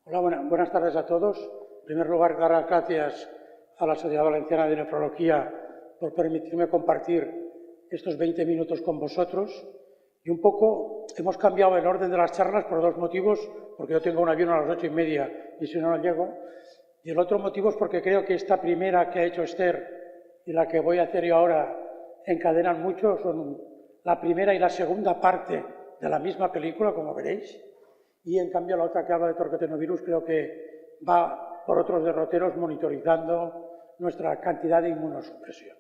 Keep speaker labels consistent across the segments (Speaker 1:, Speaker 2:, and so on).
Speaker 1: Hola, buenas tardes a todos. En primer lugar, dar las gracias a la Sociedad Valenciana de Nefrología por permitirme compartir estos 20 minutos con vosotros. Y un poco hemos cambiado el orden de las charlas por dos motivos, porque yo tengo un avión a las 8:30 y si no, no llego. Y el otro motivo es porque creo que esta primera que ha hecho Esther y la que voy a hacer yo ahora encadenan mucho, son la primera y la segunda parte de la misma película, como veréis. Y en cambio la otra que habla de torquetinovirus creo que va por otros derroteros monitorizando nuestra cantidad de inmunosupresión.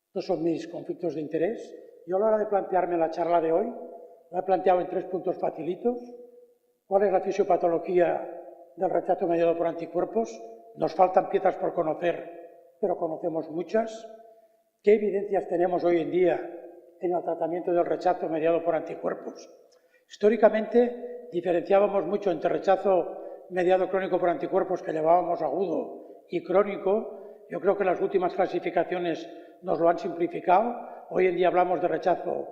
Speaker 1: Estos son mis conflictos de interés. Yo a la hora de plantearme la charla de hoy, la he planteado en 3 puntos facilitos. ¿Cuál es la fisiopatología del rechazo mediado por anticuerpos? Nos faltan piezas por conocer, pero conocemos muchas. ¿Qué evidencias tenemos hoy en día en el tratamiento del rechazo mediado por anticuerpos? Históricamente diferenciábamos mucho entre rechazo mediado crónico por anticuerpos, que llamábamos agudo, y crónico. Yo creo que las últimas clasificaciones nos lo han simplificado. Hoy en día hablamos de rechazo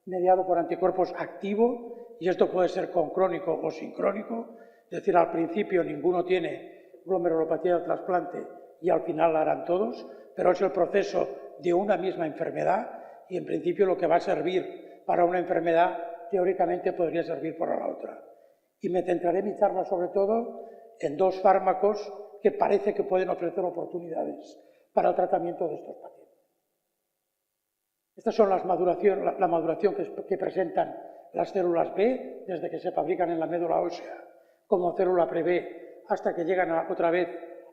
Speaker 1: mediado por anticuerpos activo, y esto puede ser con crónico o sin crónico. Es decir, al principio ninguno tiene glomerulopatía del trasplante y al final la harán todos, pero es el proceso de una misma enfermedad y en principio lo que va a servir para una enfermedad teóricamente podría servir para la otra. Y me centraré mi charla sobre todo en 2 fármacos que parece que pueden ofrecer oportunidades para el tratamiento de estos pacientes. Estas son la maduración que presentan las células B desde que se fabrican en la médula ósea como célula pre-B hasta que llegan otra vez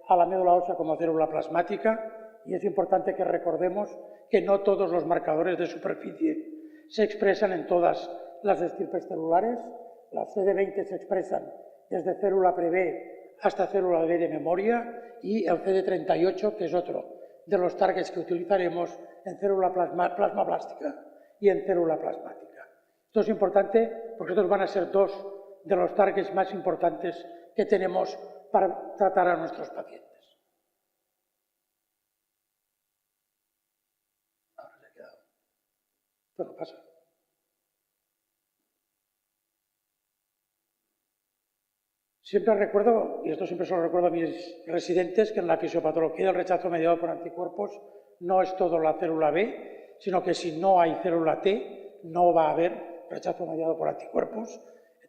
Speaker 1: a la médula ósea como célula plasmática, y es importante que recordemos que no todos los marcadores de superficie se expresan en todas las estirpes celulares. Las CD20 se expresan desde célula pre-B hasta célula B de memoria, y el CD38, que es otro de los targets que utilizaremos en célula plasmablástica y en célula plasmática. Esto es importante porque estos van a ser 2 de los targets más importantes que tenemos para tratar a nuestros pacientes. Ahora se ha quedado. Esto no pasa. Siempre recuerdo, y esto siempre se lo recuerdo a mis residentes, que en la fisiopatología del rechazo mediado por anticuerpos no es todo la célula B, sino que si no hay célula T, no va a haber rechazo mediado por anticuerpos.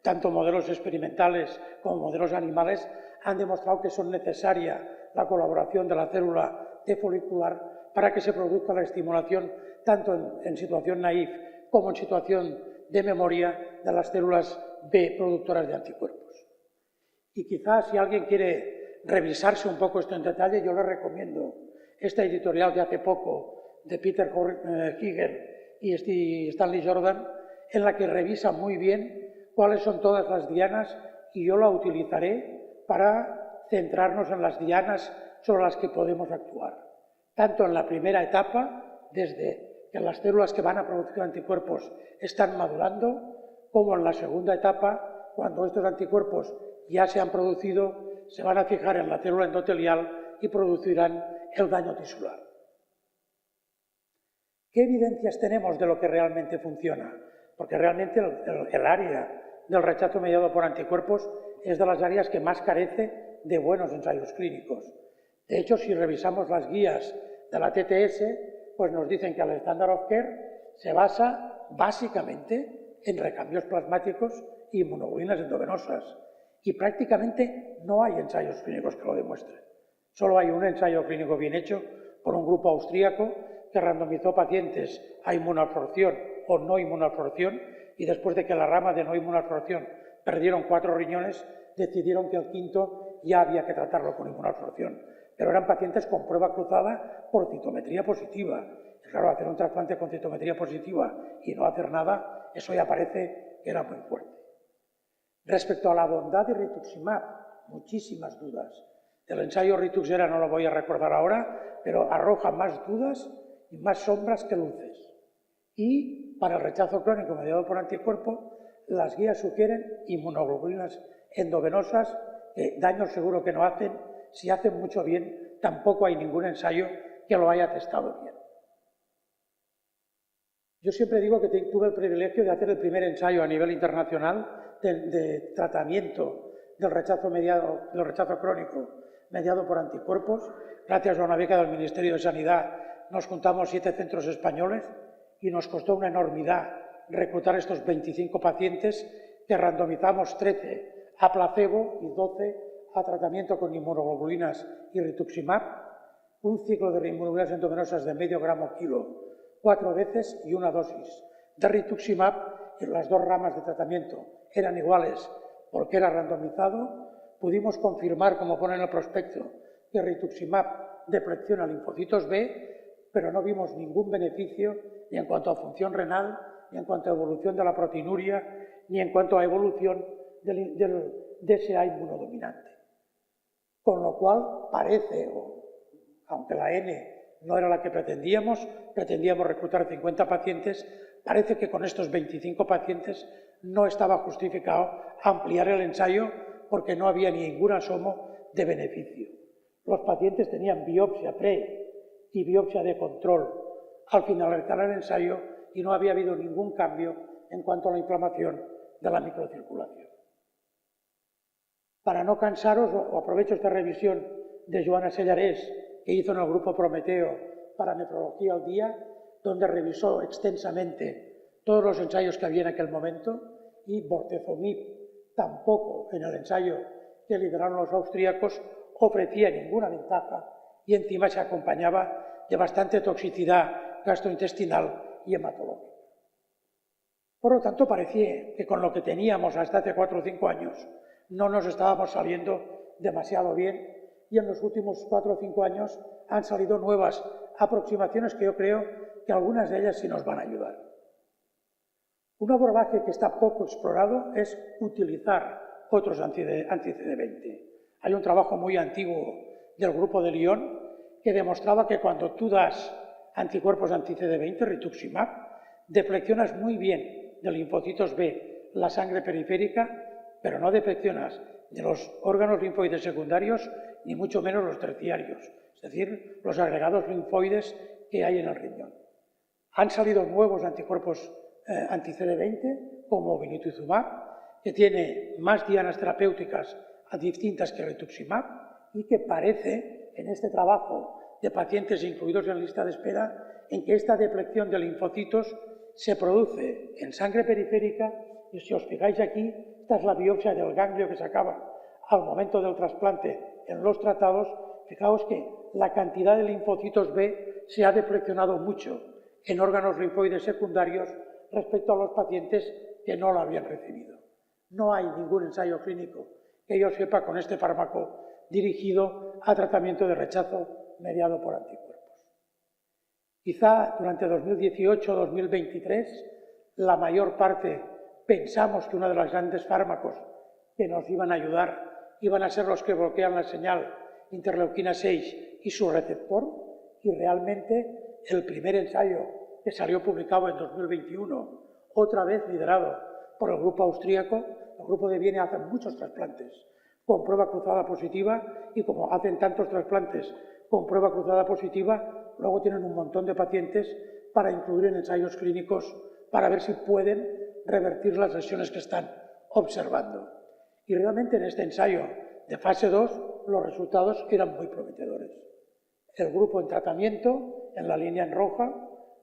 Speaker 1: Tanto modelos experimentales como modelos animales han demostrado que son necesaria la colaboración de la célula T folicular para que se produzca la estimulación tanto en situación naïf como en situación de memoria de las células B productoras de anticuerpos. Y quizás si alguien quiere revisarse un poco esto en detalle, yo le recomiendo esta editorial de hace poco de Peter Higer y Stanley Jordan, en la que revisa muy bien cuáles son todas las dianas, y yo la utilizaré para centrarnos en las dianas sobre las que podemos actuar. Tanto en la primera etapa, desde que las células que van a producir anticuerpos están madurando, como en la segunda etapa, cuando estos anticuerpos ya se han producido, se van a fijar en la célula endotelial y producirán el daño tisular. ¿Qué evidencias tenemos de lo que realmente funciona? Porque realmente el área del rechazo mediado por anticuerpos es de las áreas que más carece de buenos ensayos clínicos. De hecho, si revisamos las guías de la TTS, pues nos dicen que el Standard of Care se basa básicamente en recambios plasmáticos y inmunoglobulinas endovenosas. Y prácticamente no hay ensayos clínicos que lo demuestren. Solo hay un ensayo clínico bien hecho por un grupo austríaco que randomizó pacientes a inmunoabsorción o no inmunoabsorción, y después de que la rama de no inmunoabsorción perdieron 4 riñones, decidieron que el quinto ya había que tratarlo con inmunoabsorción. Pero eran pacientes con prueba cruzada por citometría positiva. Y claro, hacer un trasplante con citometría positiva y no hacer nada, eso ya parece que era muy fuerte. Respecto a la bondad de rituximab, muchísimas dudas. El ensayo Rituxera no lo voy a recordar ahora, pero arroja más dudas y más sombras que luces. Y para el rechazo crónico mediado por anticuerpo, las guías sugieren inmunoglobulinas endovenosas, que daño seguro que no hacen. Si hacen mucho bien, tampoco hay ningún ensayo que lo haya testado bien. Yo siempre digo que tuve el privilegio de hacer el primer ensayo a nivel internacional de tratamiento del rechazo crónico mediado por anticuerpos. Gracias a una beca del Ministerio de Sanidad nos juntamos 7 centros españoles y nos costó una enormidad reclutar estos 25 pacientes que randomizamos 13 a placebo y 12 a tratamiento con inmunoglobulinas y rituximab, un ciclo de inmunoglobulinas endovenosas de medio gramo kilo 4 veces y una dosis de rituximab, y las 2 ramas de tratamiento eran iguales porque era randomizado. Pudimos confirmar, como pone en el prospecto, que rituximab deflexiona linfocitos B, pero no vimos ningún beneficio ni en cuanto a función renal, ni en cuanto a evolución de la proteinuria, ni en cuanto a evolución del DSA inmunodominante. Con lo cual parece, aunque la N no era la que pretendíamos reclutar 50 pacientes, parece que con estos 25 pacientes no estaba justificado ampliar el ensayo porque no había ningún asomo de beneficio. Los pacientes tenían biopsia pre y biopsia de control al finalizar el ensayo y no había habido ningún cambio en cuanto a la inflamación de la microcirculación. Para no cansaros, aprovecho esta revisión de Joana Sellarés, que hizo en el grupo Prometeo para Nefrología al Día, donde revisó extensamente todos los ensayos que había en aquel momento, y bortezomib tampoco en el ensayo que lideraron los austríacos ofrecía ninguna ventaja y encima se acompañaba de bastante toxicidad gastrointestinal y hematológica. Por lo tanto, parecía que con lo que teníamos hasta hace 4 o 5 años no nos estábamos saliendo demasiado bien, y en los últimos 4 o 5 años han salido nuevas aproximaciones que yo creo que algunas de ellas sí nos van a ayudar. Un abordaje que está poco explorado es utilizar otros anti-CD20. Hay un trabajo muy antiguo del grupo de Lyon que demostraba que cuando tú das anticuerpos anti-CD20, rituximab, deflexionas muy bien de linfocitos B la sangre periférica, pero no deflexionas de los órganos linfoides secundarios ni mucho menos los terciarios, es decir, los agregados linfoides que hay en el riñón. Han salido nuevos anticuerpos anti-CD20 como obinutuzumab, que tiene más dianas terapéuticas distintas que rituximab y que parece, en este trabajo de pacientes incluidos en lista de espera, en que esta deflexión de linfocitos se produce en sangre periférica, y si os fijáis aquí, esta es la biopsia del ganglio que sacaban al momento del trasplante en los tratados. Fijaos que la cantidad de linfocitos B se ha deflexionado mucho en órganos linfoides secundarios respecto a los pacientes que no lo habían recibido. No hay ningún ensayo clínico que yo sepa con este fármaco dirigido a tratamiento de rechazo mediado por anticuerpos. Quizá durante 2018-2023 la mayor parte pensamos que uno de los grandes fármacos que nos iban a ayudar iban a ser los que bloquean la señal interleuquina 6 y su receptor, y realmente el primer ensayo que salió publicado en 2021, otra vez liderado por el grupo austríaco, el grupo de Viena hace muchos trasplantes con prueba cruzada positiva, y como hacen tantos trasplantes con prueba cruzada positiva, luego tienen un montón de pacientes para incluir en ensayos clínicos para ver si pueden revertir las lesiones que están observando. Y realmente en este ensayo de fase 2 los resultados eran muy prometedores. El grupo en tratamiento, en la línea en roja,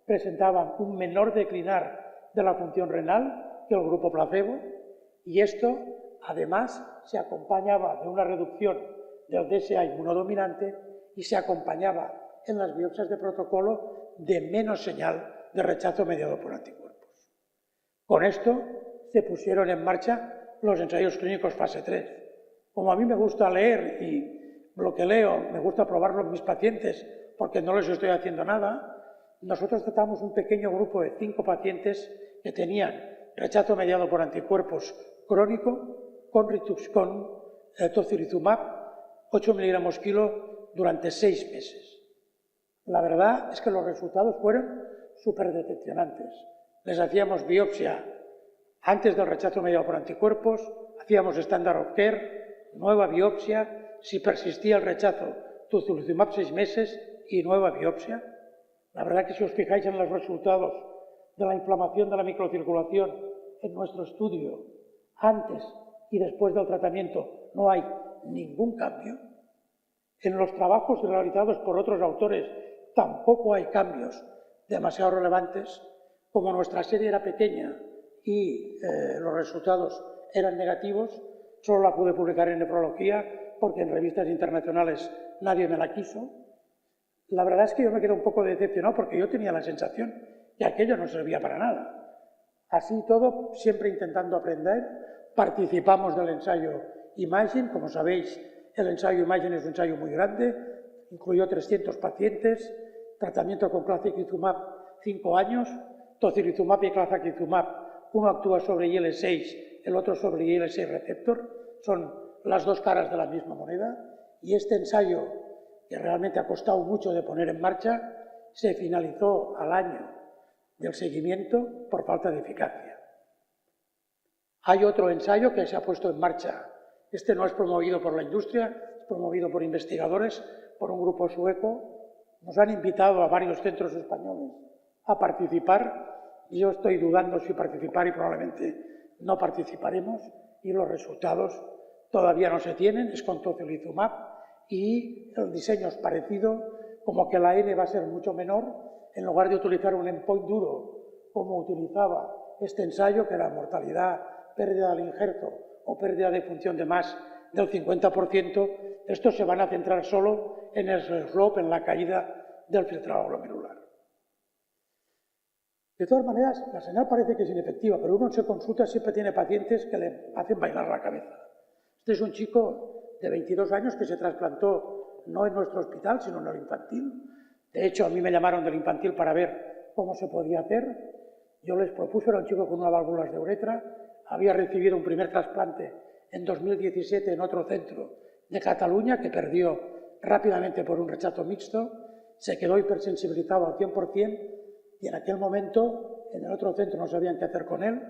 Speaker 1: presentaban un menor declinar de la función renal que el grupo placebo, y esto además se acompañaba de una reducción del DSA inmunodominante y se acompañaba en las biopsias de protocolo de menos señal de rechazo mediado por anticuerpos. Con esto se pusieron en marcha los ensayos clínicos fase 3. Como a mí me gusta leer y lo que leo me gusta probarlo en mis pacientes porque no les estoy haciendo nada, nosotros tratamos un pequeño grupo de 5 pacientes que tenían rechazo mediado por anticuerpos crónico con tocilizumab 8 miligramos kilo durante 6 meses. La verdad es que los resultados fueron súper decepcionantes. Les hacíamos biopsia antes del rechazo mediado por anticuerpos, hacíamos standard of care, nueva biopsia, si persistía el rechazo, tocilizumab 6 meses y nueva biopsia. La verdad que si os fijáis en los resultados de la inflamación de la microcirculación en nuestro estudio, antes y después del tratamiento, no hay ningún cambio. En los trabajos realizados por otros autores tampoco hay cambios demasiado relevantes. Como nuestra serie era pequeña y los resultados eran negativos, solo la pude publicar en nefrología porque en revistas internacionales nadie me la quiso. La verdad es que yo me quedé un poco decepcionado porque yo tenía la sensación que aquello no servía para nada. Así todo, siempre intentando aprender, participamos del ensayo Imagine. Como sabéis, el ensayo Imagine es un ensayo muy grande, incluyó 300 pacientes, tratamiento con clazakizumab 5 años, tocilizumab y clazakizumab, uno actúa sobre IL-6, el otro sobre IL-6 receptor, son las dos caras de la misma moneda, y este ensayo, que realmente ha costado mucho de poner en marcha, se finalizó al año del seguimiento por falta de eficacia. Hay otro ensayo que se ha puesto en marcha. Este no es promovido por la industria, es promovido por investigadores, por un grupo sueco. Nos han invitado a varios centros españoles a participar. Yo estoy dudando si participar y probablemente no participaremos, y los resultados todavía no se tienen. Es con tocilizumab y el diseño es parecido, como que la N va a ser mucho menor. En lugar de utilizar un endpoint duro, como utilizaba este ensayo, que era mortalidad, pérdida del injerto o pérdida de función de más del 50%, estos se van a centrar solo en el slope, en la caída del filtrado glomerular. De todas maneras, la señal parece que es inefectiva, pero uno se consulta, siempre tiene pacientes que le hacen bailar la cabeza. Este es un chico de 22 años que se trasplantó no en nuestro hospital, sino en el infantil. De hecho, a mí me llamaron del infantil para ver cómo se podía hacer. Yo les propuse, era un chico con unas válvulas de uretra, había recibido un primer trasplante en 2017 en otro centro de Cataluña, que perdió rápidamente por un rechazo mixto, se quedó hipersensibilizado al 100%, y en aquel momento en el otro centro no sabían qué hacer con él,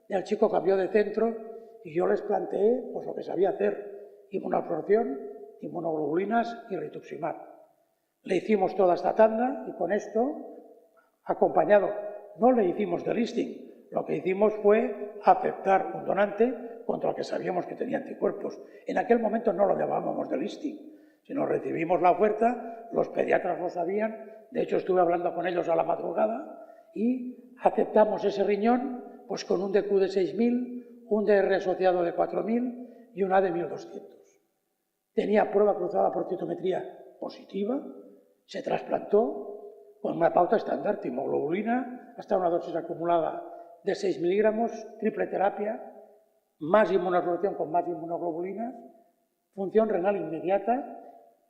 Speaker 1: y el chico cambió de centro y yo les planteé pues, lo que sabía hacer: inmunoabsorción, inmunoglobulinas y rituximab. Le hicimos toda esta tanda y con esto, acompañado, no le hicimos delisting, lo que hicimos fue aceptar un donante contra el que sabíamos que tenía anticuerpos. En aquel momento no lo llamábamos delisting, sino recibimos la oferta, los pediatras lo sabían, de hecho estuve hablando con ellos a la madrugada y aceptamos ese riñón pues con un DQ de 6.000, un DR asociado de 4.000 y un A de 1.200. Tenía prueba cruzada por citometría positiva, se trasplantó con una pauta estándar, timoglobulina, hasta una dosis acumulada de 6 miligramos, triple terapia, más inmunoabsorción con más inmunoglobulinas, función renal inmediata,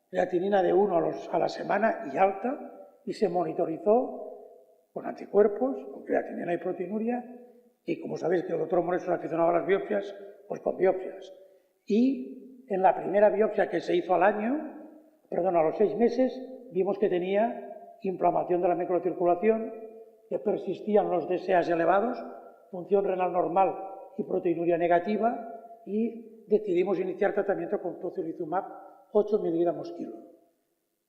Speaker 1: creatinina de 1 a la semana y alta, y se monitorizó con anticuerpos, con creatinina y proteinuria, y como sabéis que el doctor Moreso es aficionado a las biopsias, pues con biopsias. Y en la primera biopsia que se hizo a los 6 meses, vimos que tenía inflamación de la microcirculación, que persistían los DSAs elevados, función renal normal y proteinuria negativa, y decidimos iniciar tratamiento con tocilizumab 8 miligramos kilo.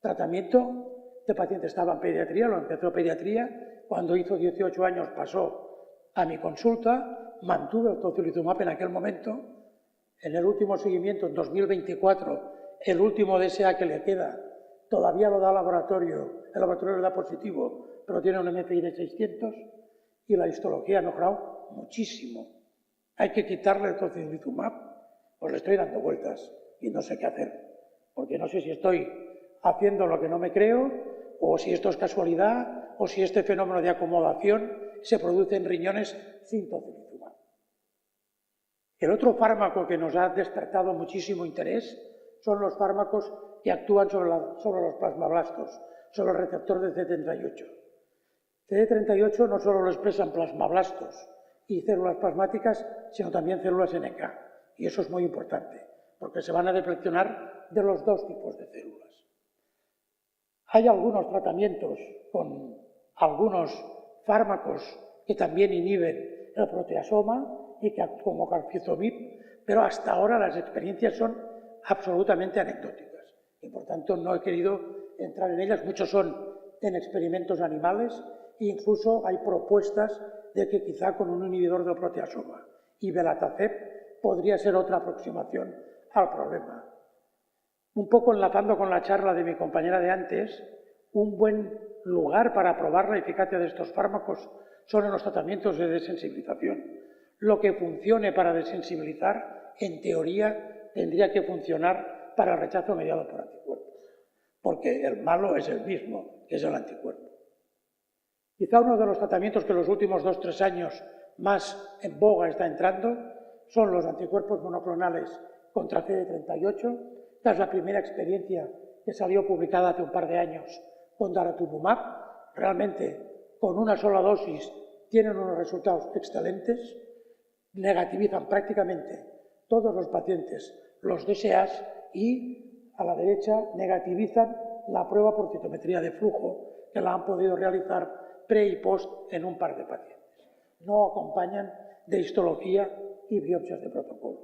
Speaker 1: Tratamiento, este paciente estaba en pediatría, lo empezó en pediatría, cuando hizo 18 años pasó a mi consulta, mantuve el tocilizumab en aquel momento. En el último seguimiento, en 2024, el último DSA que le queda, todavía lo da el laboratorio le da positivo, pero tiene un MFI de 600 y la histología ha mejorado muchísimo. Hay que quitarle el tocilizumab, pues le estoy dando vueltas y no sé qué hacer, porque no sé si estoy haciendo lo que no me creo, o si esto es casualidad, o si este fenómeno de acomodación se produce en riñones sin tocilizumab. El otro fármaco que nos ha despertado muchísimo interés son los fármacos que actúan sobre los plasmablastos, sobre el receptor de CD38. CD38 no solo lo expresan plasmablastos y células plasmáticas, sino también células NK. Y eso es muy importante, porque se van a defleccionar de los dos tipos de células. Hay algunos tratamientos con algunos fármacos que también inhiben el proteasoma y que actúan como carfilzomib, pero hasta ahora las experiencias son absolutamente anecdóticas y por tanto no he querido entrar en ellas. Muchos son en experimentos animales e incluso hay propuestas de que quizá con un inhibidor del proteasoma y belatacep podría ser otra aproximación al problema. Un poco enlazando con la charla de mi compañera de antes, un buen lugar para probar la eficacia de estos fármacos son en los tratamientos de desensibilización. Lo que funcione para desensibilizar, en teoría, tendría que funcionar para el rechazo mediado por anticuerpos, porque el malo es el mismo, que es el anticuerpo. Quizá uno de los tratamientos que en los últimos 2 o 3 años más en boga está entrando son los anticuerpos monoclonales contra CD38. Esta es la primera experiencia que salió publicada hace un par de años con daratumumab. Realmente, con una sola dosis tienen unos resultados excelentes, negativizan prácticamente todos los pacientes los DSAs y, a la derecha, negativizan la prueba por citometría de flujo que la han podido realizar pre y post en un par de pacientes. No acompañan de histología y biopsias de protocolo.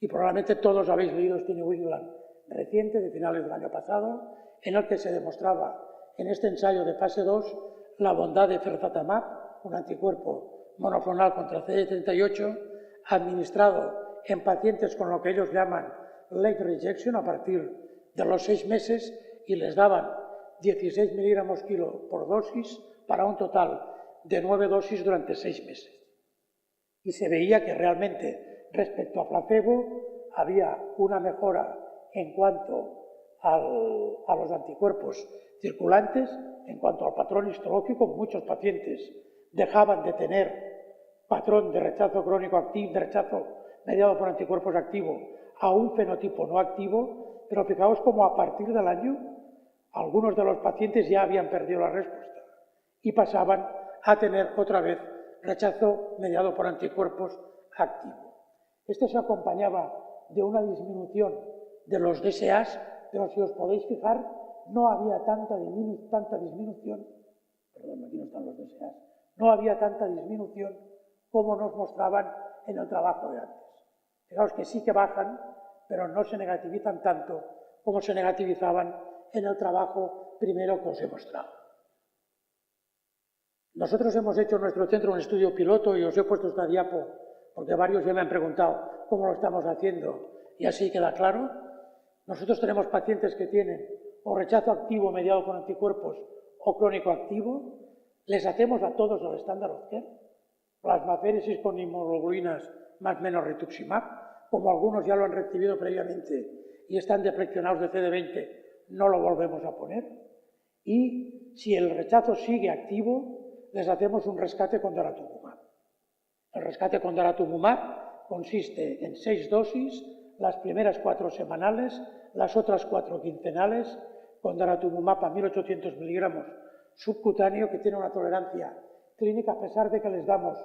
Speaker 1: Y probablemente todos habéis leído este New England reciente de finales del año pasado, en el que se demostraba en este ensayo de fase 2 la bondad de felzartamab, un anticuerpo monoclonal contra CD38, administrado en pacientes con lo que ellos llaman late rejection a partir de los 6 meses, y les daban 16 miligramos kilo por dosis para un total de 9 dosis durante 6 meses. Y se veía que realmente respecto a placebo había una mejora en cuanto a los anticuerpos circulantes, en cuanto al patrón histológico. Muchos pacientes dejaban de tener patrón de rechazo crónico activo, de rechazo mediado por anticuerpos activo, a un fenotipo no activo, pero fijaos como a partir del año algunos de los pacientes ya habían perdido la respuesta y pasaban a tener otra vez rechazo mediado por anticuerpos activo. Esto se acompañaba de una disminución de los DSAs, pero si os podéis fijar, no había tanta disminución, perdón, aquí no están los DSAs, no había tanta disminución como nos mostraban en el trabajo de antes. Fijaos que sí que bajan, pero no se negativizan tanto como se negativizaban en el trabajo primero que os he mostrado. Nosotros hemos hecho en nuestro centro un estudio piloto y os he puesto esta diapo porque varios ya me han preguntado cómo lo estamos haciendo y así queda claro. Nosotros tenemos pacientes que tienen o rechazo activo mediado por anticuerpos o crónico activo. Les hacemos a todos el estándar of care, plasmaféresis con inmunoglobulinas más menos rituximab, como algunos ya lo han recibido previamente y están defleccionados de CD20, no lo volvemos a poner. Y si el rechazo sigue activo, les hacemos un rescate con daratumumab. El rescate con daratumumab consiste en 6 dosis, las primeras 4 semanales, las otras 4 quincenales, con daratumumab a 1800 miligramos subcutáneo, que tiene una tolerancia clínica, a pesar de que les damos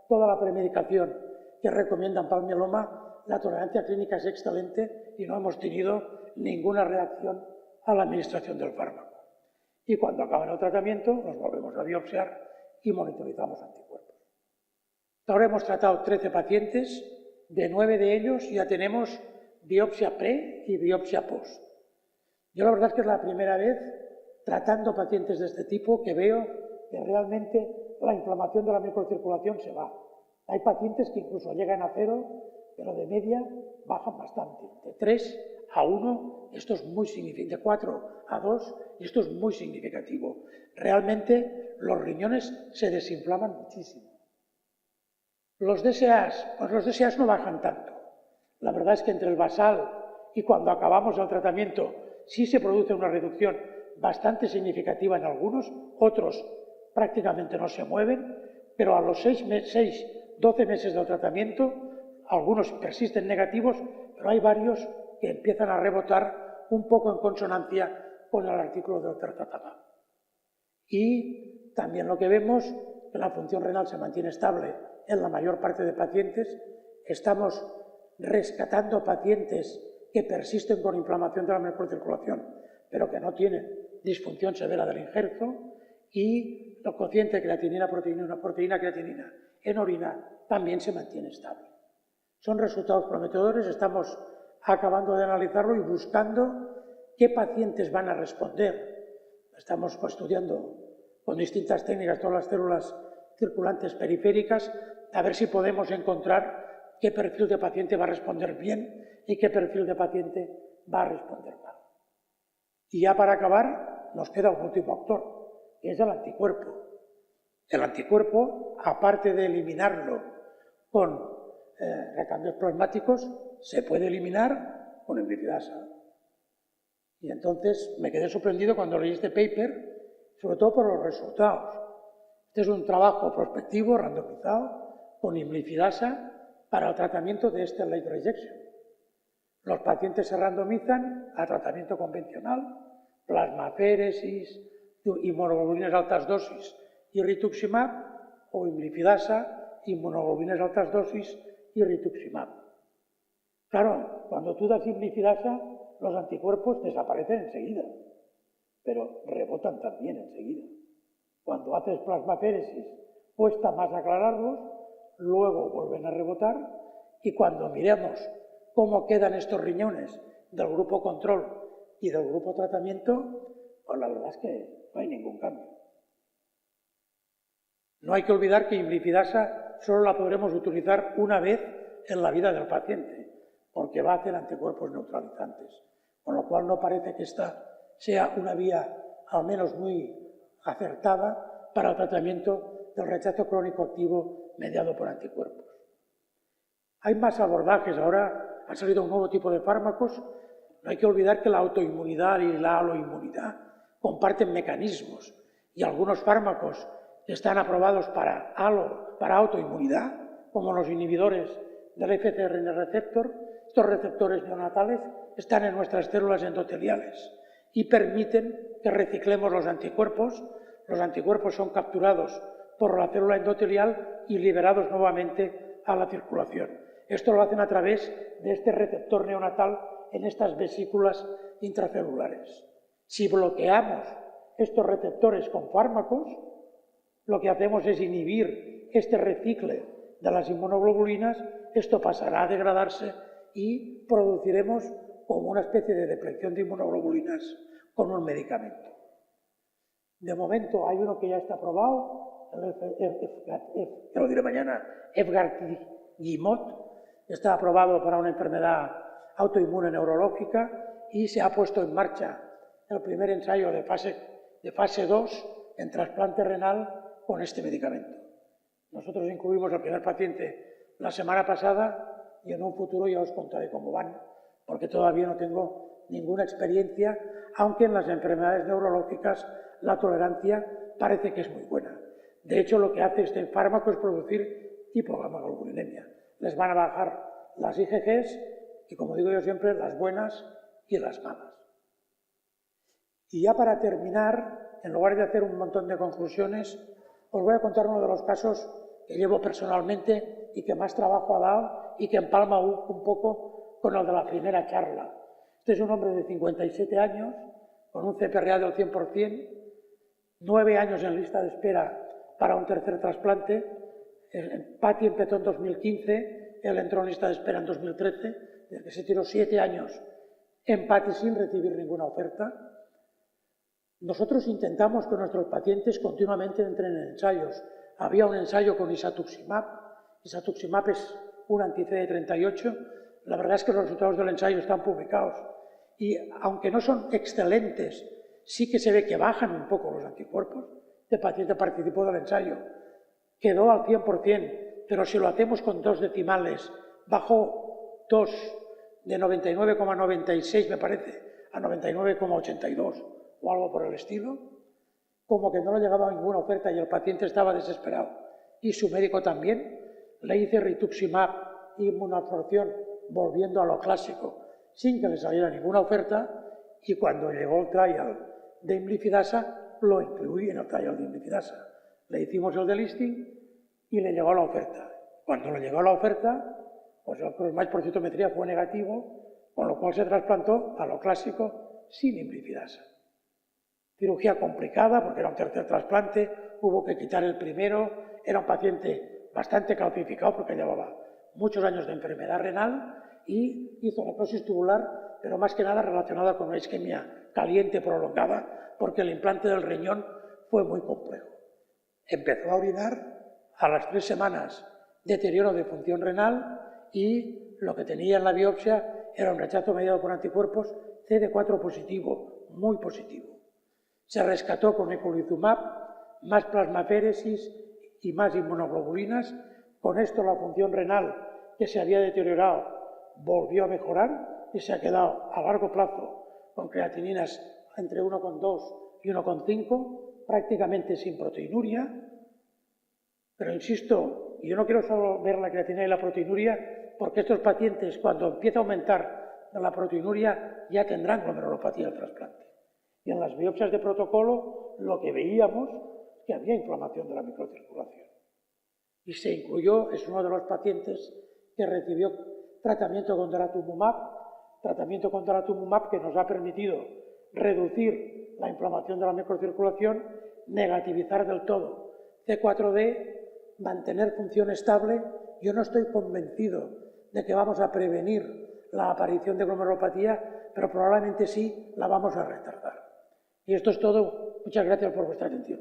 Speaker 1: toda la premedicación que recomiendan para el mieloma, la tolerancia clínica es excelente y no hemos tenido ninguna reacción a la administración del fármaco. Y cuando acaban el tratamiento, nos volvemos a biopsiar y monitorizamos anticuerpos. Ahora hemos tratado 13 pacientes, de 9 de ellos ya tenemos biopsia pre y biopsia post. Yo la verdad es que es la primera vez tratando pacientes de este tipo que veo que realmente la inflamación de la microcirculación se va. Hay pacientes que incluso llegan a 0, pero de media bajan bastante, de 3 a 1, esto es muy significativo, de 4 a 2, y esto es muy significativo. Realmente los riñones se desinflaman muchísimo. Los DSAs, pues los DSAs no bajan tanto. La verdad es que entre el basal y cuando acabamos el tratamiento sí se produce una reducción bastante significativa en algunos, otros prácticamente no se mueven, pero a los 12 meses del tratamiento, algunos persisten negativos, pero hay varios que empiezan a rebotar un poco en consonancia con el artículo del felzartamab. Y también lo que vemos, que la función renal se mantiene estable en la mayor parte de pacientes. Estamos rescatando pacientes que persisten con inflamación de la microcirculación, pero que no tienen disfunción severa del injerto, y el cociente proteína creatinina en orina también se mantiene estable. Son resultados prometedores, estamos acabando de analizarlo y buscando qué pacientes van a responder. Estamos estudiando con distintas técnicas todas las células circulantes periféricas, a ver si podemos encontrar qué perfil de paciente va a responder bien y qué perfil de paciente va a responder mal. Y ya para acabar, nos queda un último actor, que es el anticuerpo. El anticuerpo, aparte de eliminarlo con recambios plasmáticos, se puede eliminar con imlifidasa. Y entonces me quedé sorprendido cuando leí este paper, sobre todo por los resultados. Este es un trabajo prospectivo, randomizado, con imlifidasa para el tratamiento de este late rejection. Los pacientes se randomizan a tratamiento convencional, plasmaféresis, inmunoglobulinas altas dosis y rituximab, o imlifidasa, inmunoglobulinas altas dosis y rituximab. Claro, cuando tú das imlifidasa, los anticuerpos desaparecen enseguida, pero rebotan también enseguida. Cuando haces plasmaféresis, cuesta más aclararlos, luego vuelven a rebotar, y cuando miremos cómo quedan estos riñones del grupo control y del grupo tratamiento, pues la verdad es que no hay ningún cambio. No hay que olvidar que imlifidasa solo la podremos utilizar una vez en la vida del paciente, porque va a hacer anticuerpos neutralizantes, con lo cual no parece que esta sea una vía al menos muy acertada para el tratamiento del rechazo crónico activo mediado por anticuerpos. Hay más abordajes, ahora ha salido un nuevo tipo de fármacos. No hay que olvidar que la autoinmunidad y la aloinmunidad comparten mecanismos, y algunos fármacos que están aprobados para autoinmunidad, como los inhibidores del FcRn receptor, estos receptores neonatales están en nuestras células endoteliales y permiten que reciclemos los anticuerpos. Los anticuerpos son capturados por la célula endotelial y liberados nuevamente a la circulación. Esto lo hacen a través de este receptor neonatal en estas vesículas intracelulares. Si bloqueamos estos receptores con fármacos, lo que hacemos es inhibir este recicle de las inmunoglobulinas. Esto pasará a degradarse y produciremos como una especie de depleción de inmunoglobulinas con un medicamento. De momento hay uno que ya está aprobado, te lo diré mañana, efgartigimod, está aprobado para una enfermedad autoinmune neurológica y se ha puesto en marcha el primer ensayo de fase 2 en trasplante renal con este medicamento. Nosotros incluimos al primer paciente la semana pasada y en un futuro ya os contaré cómo van, porque todavía no tengo ninguna experiencia, aunque en las enfermedades neurológicas la tolerancia parece que es muy buena. De hecho, lo que hace este fármaco es producir hipogamaglobulinemia. Les van a bajar las IgGs y, como digo yo siempre, las buenas y las malas. Y ya para terminar, en lugar de hacer un montón de conclusiones, os voy a contar uno de los casos que llevo personalmente y que más trabajo ha dado y que empalma un poco con el de la primera charla. Este es un hombre de 57 años, con un CPRA del 100%, 9 años en lista de espera para un tercer trasplante. Pati empezó en 2015, él entró en lista de espera en 2013, desde que se tiró 7 años en Pati sin recibir ninguna oferta. Nosotros intentamos que nuestros pacientes continuamente entren en ensayos. Había un ensayo con isatuximab. Isatuximab es un anti-CD38. La verdad es que los resultados del ensayo están publicados. Y aunque no son excelentes, sí que se ve que bajan un poco los anticuerpos. Este paciente participó del ensayo. Quedó al 100%, pero si lo hacemos con 2 decimales, bajó 2 de 99,96 me parece a 99,82 o algo por el estilo, como que no le llegaba ninguna oferta y el paciente estaba desesperado. Y su médico también. Le hice rituximab y inmunoabsorción volviendo a lo clásico sin que le saliera ninguna oferta, y cuando llegó el trial de imlifidasa lo incluí en el trial de imlifidasa. Le hicimos el delisting y le llegó la oferta. Cuando le llegó la oferta, pues el crossmatch por citometría fue negativo, con lo cual se trasplantó a lo clásico sin imlifidasa. Cirugía complicada porque era un tercer trasplante, hubo que quitar el primero, era un paciente bastante calcificado porque llevaba muchos años de enfermedad renal y hizo necrosis tubular, pero más que nada relacionada con una isquemia caliente prolongada porque el implante del riñón fue muy complejo. Empezó a orinar, a las 3 semanas deterioro de función renal y lo que tenía en la biopsia era un rechazo mediado por anticuerpos, CD4 positivo, muy positivo. Se rescató con eculizumab, más plasmaféresis y más inmunoglobulinas. Con esto la función renal, que se había deteriorado, volvió a mejorar y se ha quedado a largo plazo con creatininas entre 1,2 y 1,5, prácticamente sin proteinuria. Pero insisto, yo no quiero solo ver la creatinina y la proteinuria, porque estos pacientes, cuando empieza a aumentar la proteinuria, ya tendrán glomerulopatía del trasplante. Y en las biopsias de protocolo, lo que veíamos es que había inflamación de la microcirculación. Y se incluyó, es uno de los pacientes que recibió tratamiento con daratumumab que nos ha permitido reducir la inflamación de la microcirculación, negativizar del todo C4D, mantener función estable. Yo no estoy convencido de que vamos a prevenir la aparición de glomerulopatía, pero probablemente sí la vamos a retardar. Y esto es todo. Muchas gracias por vuestra atención.